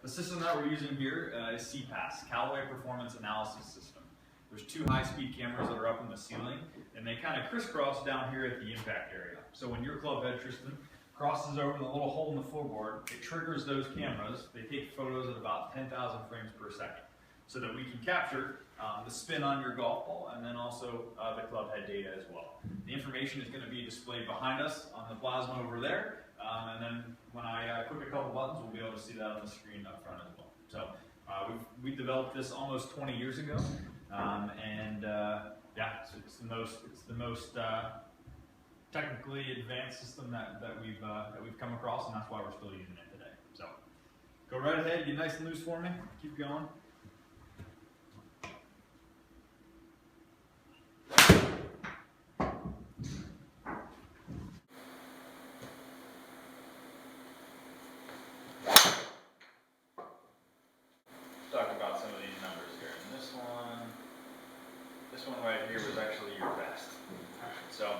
The system that we're using here is CPAS, Callaway Performance Analysis System. There's two high-speed cameras that are up in the ceiling, and they kind of crisscross down here at the impact area. So when your club head, Tristan, crosses over the little hole in the floorboard, it triggers those cameras. They take photos at about 10,000 frames per second, so that we can capture the spin on your golf ball and then also the club head data as well. The information is going to be displayed behind us on the plasma over there, and then when I click a couple buttons, we'll be able to see that on the screen up front as well. So we developed this almost 20 years ago, yeah, it's the most technically advanced system that we've come across, and that's why we're still using it today. So go right ahead, get nice and loose for me. Keep going. Talk about some of these numbers here. And this one right here was actually your best. So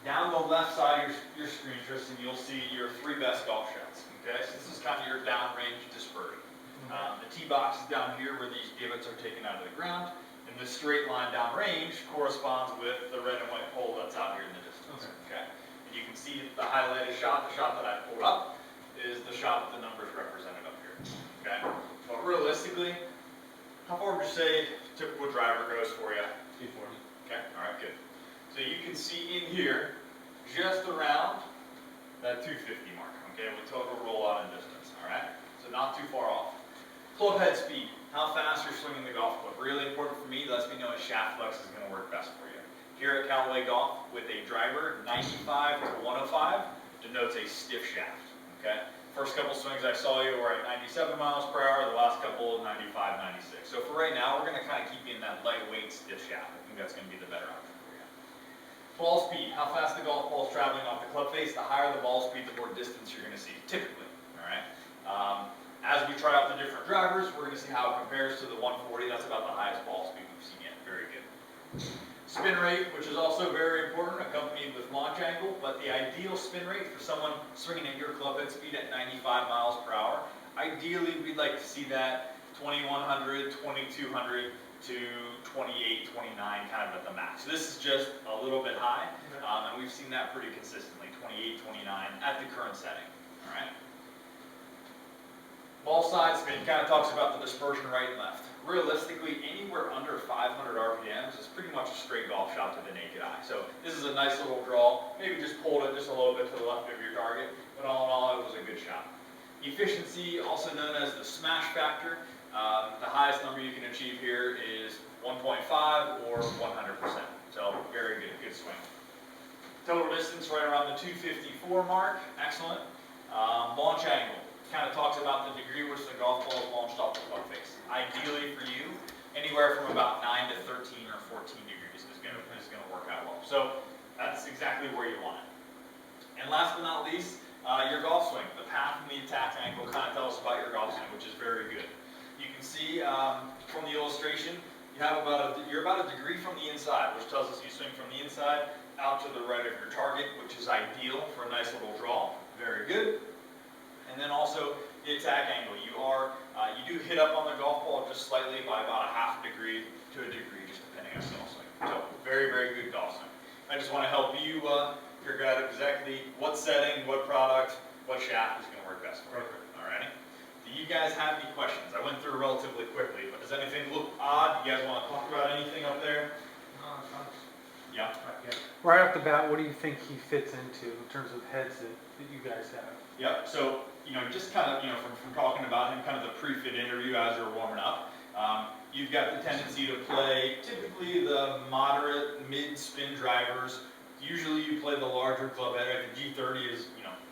down the left side of your screen, Tristan, you'll see your 3 best golf shots. Okay, so this is kind of your downrange dispersion. The tee box is down here where these divots are taken out of the ground, and this straight line downrange corresponds with the red and white pole that's out here in the distance. Okay, and you can see the highlighted shot, the shot that I pulled up, is the shot with the numbers represented up here. Okay, but realistically, how far would you say typical driver goes for you? 240. Okay, all right, good. So you can see in here, just around that 250 mark, okay, with total rollout and distance, all right? So not too far off. Club head speed, how fast you're swinging the golf club. Really important for me, lets me know if shaft flex is gonna work best for you. Here at Callaway Golf, with a driver, 95 to 105 denotes a stiff shaft, okay? First couple swings I saw you were at 97 miles per hour, the last couple 95, 96. So for right now, we're gonna kind of keep you in that lightweight stiff shaft. I think that's gonna be the better option for you. Ball speed, how fast the golf ball is traveling off the club face. The higher the ball speed, the more distance you're gonna see, typically, all right? As we try out the different drivers, we're gonna see how it compares to the 140. That's about the highest ball speed we've seen yet, very good. Spin rate, which is also very important, accompanied with launch angle, but the ideal spin rate for someone swinging at your club head speed at 95 miles per hour, ideally we'd like to see that 2100, 2200 to 28, 29 kind of at the max. So this is just a little bit high, and we've seen that pretty consistently, 28, 29 at the current setting, all right? Ball side spin kind of talks about the dispersion right and left. Realistically, anywhere under 500 RPMs is pretty much a straight golf shot to the naked eye. So this is a nice little draw. Maybe just pulled it just a little bit to the left of your target, but all in all, it was a good shot. Efficiency, also known as the smash factor. The highest number you can achieve here is 1.5 or 100%. So very good, good swing. Total distance right around the 254 mark, excellent. Launch angle. Kind of talks about the degree which the golf ball is launched off the club face. Ideally for you, anywhere from about 9 to 13 or 14 degrees is going to work out well. So that's exactly where you want it. And last but not least, your golf swing. The path and the attack angle kind of tell us about your golf swing, which is very good. You can see from the illustration, you're about a degree from the inside, which tells us you swing from the inside out to the right of your target, which is ideal for a nice little draw. Very good. And then also the attack angle. You do hit up on the golf ball just slightly by about a half a degree to a degree, just depending on the golf swing. So very, very good golf swing. I just want to help you figure out exactly what setting, what product, what shaft is going to work best for you. Alrighty. Do you guys have any questions? I went through relatively quickly, but does anything look odd? You guys want to talk about anything up there? Yeah. Right off the bat, what do you think he fits into in terms of heads that you guys have? Yep. So, just kind of, from talking about him, kind of the pre-fit interview as you're warming up, you've got the tendency to play typically the moderate mid-spin drivers. Usually you play the larger club head. The G30 is,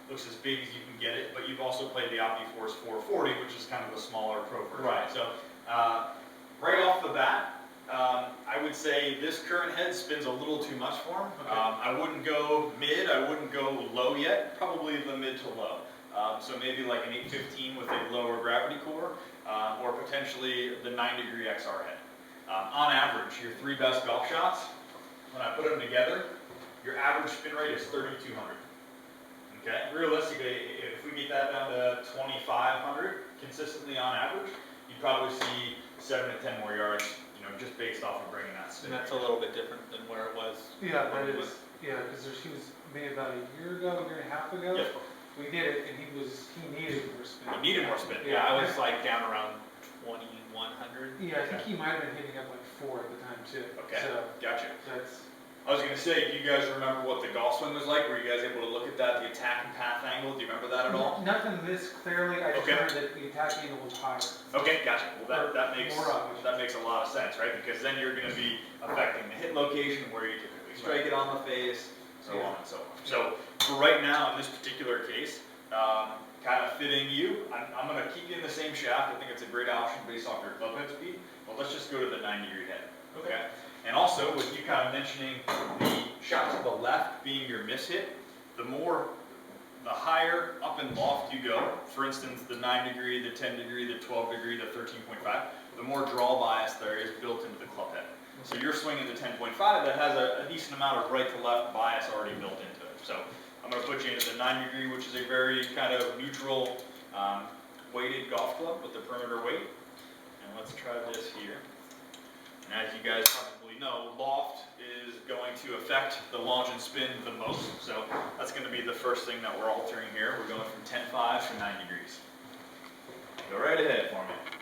looks as big as you can get it, but you've also played the OptiForce 440, which is kind of a smaller pro version. Right. So, right off the bat, I would say this current head spins a little too much for him. Okay. I wouldn't go mid, I wouldn't go low yet, probably the mid to low. So maybe like an 815 with a lower gravity core, or potentially the 9-degree XR head. On average, your 3 best golf shots, when I put them together, your average spin rate is 3,200. Okay? Realistically, if we get that down to 2,500 consistently typically on average, you'd probably see 7 to 10 more yards, you know, just based off of bringing that spin. And that's a little bit different than where it was. Yeah, that is, yeah, because he was maybe about a year ago, year and a half ago. Yep. We did it, and he needed more spin. You needed more spin. Yeah, I was like down around 2,100. Yeah, I think he might have been hitting up like 4 at the time too. Okay, So gotcha. that's, I was gonna say, do you guys remember what the golf swing was like? Were you guys able to look at that, the attack and path angle? Do you remember that at all? nothing this clearly. I just Okay. heard that the attack angle was higher. Okay, gotcha. Well, that makes More of it. that makes a lot of sense, right? Because then you're gonna be affecting the hit location, where you typically strike it on the face, so on and so on. So for right now, in this particular case, kind of fitting you, I'm gonna keep you in the same shaft. I think it's a great option based off your club head speed. But let's just go to the 90-degree head, okay? And also, with you kind of mentioning the shot to the left being your miss hit, the higher up in loft you go, for instance, the 9-degree, the 10-degree, the 12-degree, the 13.5, the more draw bias there is built into the club head. So you're swinging the 10.5 that has a decent amount of right to left bias already built into it. So I'm going to put you into the 9-degree, which is a very kind of neutral weighted golf club with the perimeter weight. And let's try this here. And as you guys probably know, loft is going to affect the launch and spin the most. So that's going to be the first thing that we're altering here. We're going from 10.5 to 9 degrees. Go right ahead for me.